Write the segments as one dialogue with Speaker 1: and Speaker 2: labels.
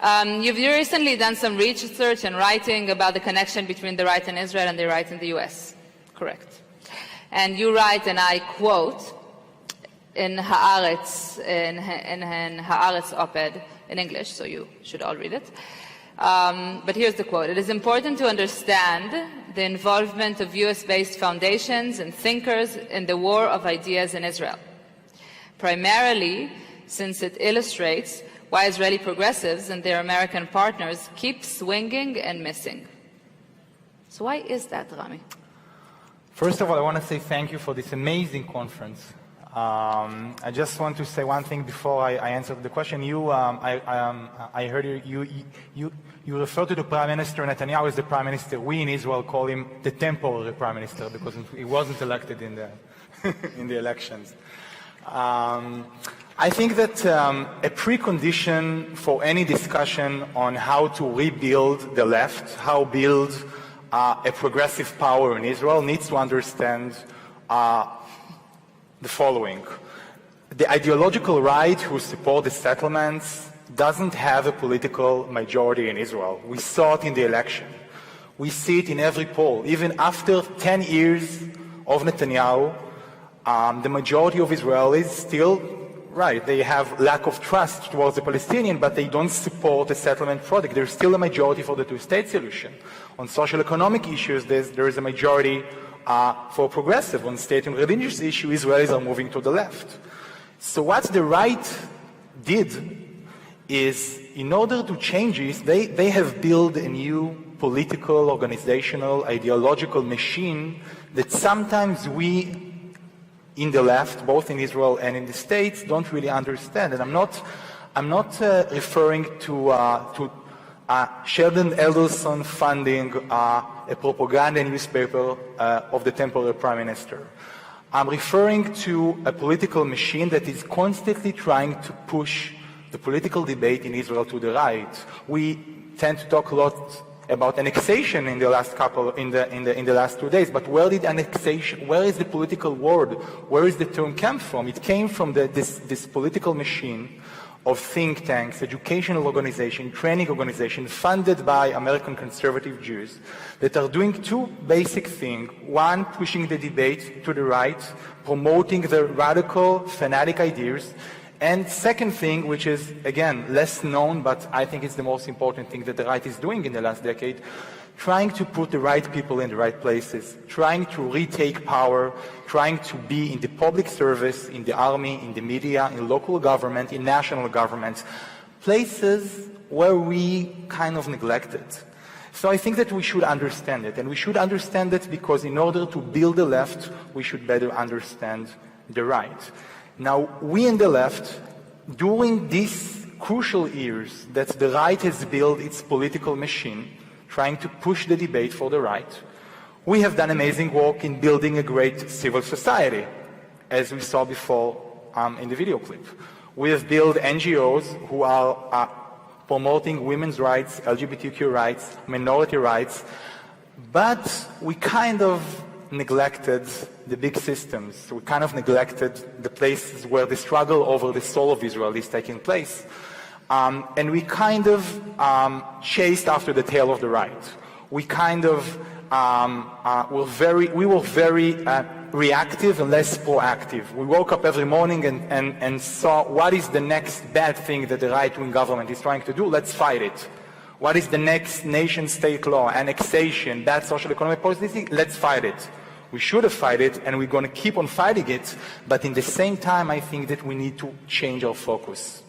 Speaker 1: You've recently done some research and writing about the connection between the right in Israel and the right in the US. Correct. And you write, and I quote, in Haaretz, in Haaretz op-ed in English, so you should all read it. But here's the quote. It is important to understand the involvement of US-based foundations and thinkers in the war of ideas in Israel, primarily since it illustrates why Israeli progressives and their American partners keep swinging and missing. So why is that, Rami?
Speaker 2: First of all, I want to say thank you for this amazing conference. I just want to say one thing before I answer the question. I heard you refer to the Prime Minister Netanyahu as the Prime Minister. We in Israel call him the temporary Prime Minister because he wasn't elected in the in the elections. I think that a precondition for any discussion on how to rebuild the left, how build a progressive power in Israel, needs to understand the following. The ideological right who support the settlements doesn't have a political majority in Israel. We saw it in the election. We see it in every poll. Even after 10 years of Netanyahu, the majority of Israelis still, right, they have lack of trust towards the Palestinian, but they don't support the settlement project. There's still a majority for the two-state solution. On social economic issues, there is a majority for progressive. On state and religious issues, Israelis are moving to the left. So what the right did is, in order to change this, they have built a new political, organizational, ideological machine that sometimes we in the left, both in Israel and in the States, don't really understand. And I'm not referring to Sheldon Adelson funding a propaganda newspaper of the temporary Prime Minister. I'm referring to a political machine that is constantly trying to push the political debate in Israel to the right. We tend to talk a lot about annexation in the last last 2 days, but where did annexation, where is the political word, where is the term come from? It came from this political machine of think tanks, educational organization, training organization, funded by American conservative Jews that are doing two basic things. One, pushing the debate to the right, promoting the radical, fanatic ideas. And second thing, which is, again, less known, but I think it's the most important thing that the right is doing in the last decade, trying to put the right people in the right places, trying to retake power, trying to be in the public service, in the army, in the media, in local government, in national government, places where we kind of neglected. So I think that we should understand it, and we should understand it because in order to build the left, we should better understand the right. Now, we in the left, during these crucial years that the right has built its political machine, trying to push the debate for the right, we have done amazing work in building a great civil society, as we saw before in the video clip. We have built NGOs who are promoting women's rights, LGBTQ rights, minority rights, but we kind of neglected the big systems. We kind of neglected the places where the struggle over the soul of Israel is taking place. And we kind of chased after the tail of the right. We kind of we were very reactive and less proactive. We woke up every morning and saw what is the next bad thing that the right-wing government is trying to do. Let's fight it. What is the next nation-state law, annexation, bad social economic policy? Let's fight it. We should have fight it, and we're going to keep on fighting it, but in the same time, I think that we need to change our focus.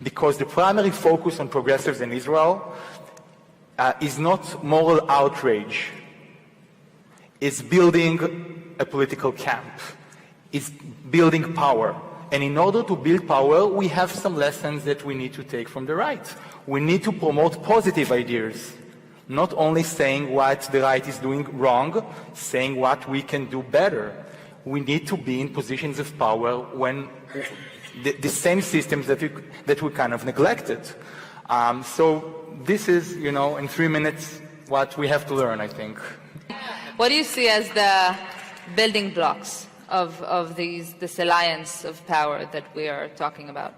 Speaker 2: Because the primary focus on progressives in Israel is not moral outrage. It's building a political camp. It's building power. And in order to build power, we have some lessons that we need to take from the right. We need to promote positive ideas. Not only saying what the right is doing wrong, saying what we can do better. We need to be in positions of power when the same systems that we kind of neglected. So this is, in 3 minutes, what we have to learn, I think.
Speaker 1: What do you see as the building blocks of this alliance of power that we are talking about?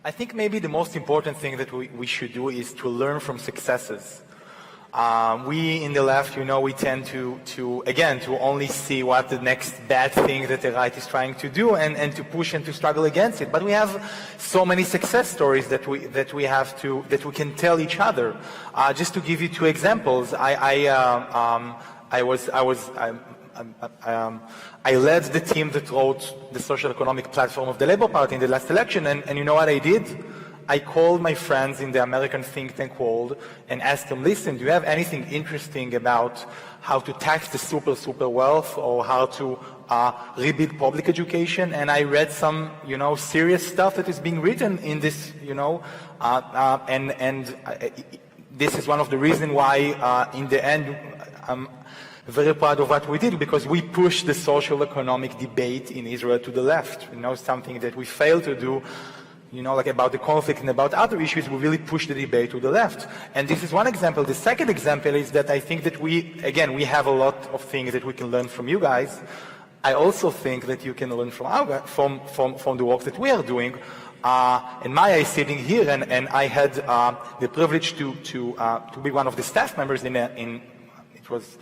Speaker 2: I think maybe the most important thing that we should do is to learn from successes. We in the left, we tend to only see what the next bad thing that the right is trying to do and to push and to struggle against it. But we have so many success stories that we can tell each other. Just to give you two examples, I led the team that wrote the social economic platform of the Labour Party in the last election, and you know what I did? I called my friends in the American think tank world and asked them, listen, do you have anything interesting about how to tax the super wealth or how to rebuild public education? And I read some, serious stuff that is being written in this, this is one of the reasons why, in the end, I'm very proud of what we did, because we pushed the social economic debate in Israel to the left. Something that we failed to do. Like about the conflict and about other issues, we really push the debate to the left. And this is one example. The second example is that I think that we have a lot of things that we can learn from you guys. I also think that you can learn from the work that we are doing. And Maya is sitting here, and I had the privilege to be one of the staff members it was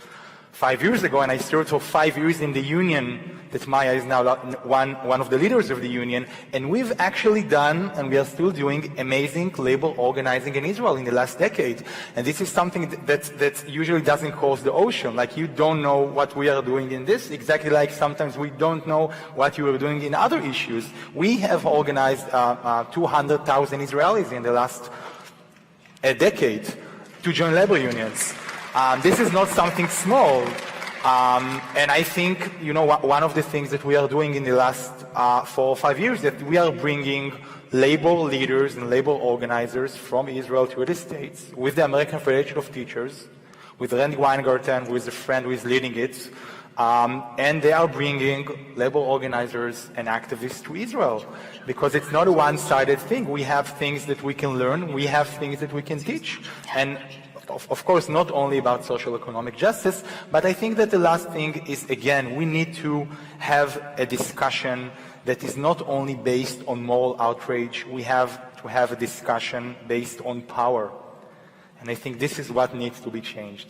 Speaker 2: 5 years ago, and I served for 5 years in the union that Maya is now one of the leaders of the union. And we've actually done, and we are still doing, amazing labor organizing in Israel in the last decade. And this is something that usually doesn't cross the ocean. Like, you don't know what we are doing in this, exactly like sometimes we don't know what you are doing in other issues. We have organized 200,000 Israelis in the last decade to join labor unions. This is not something small, and I think, one of the things that we are doing in the last 4 or 5 years, that we are bringing labor leaders and labor organizers from Israel to the States with the American Federation of Teachers, with Randy Weingarten, who is a friend who is leading it, and they are bringing labor organizers and activists to Israel, because it's not a one-sided thing. We have things that we can learn, we have things that we can teach, and of course, not only about social economic justice, but I think that the last thing is, again, we need to have a discussion that is not only based on moral outrage. We have to have a discussion based on power. And I think this is what needs to be changed.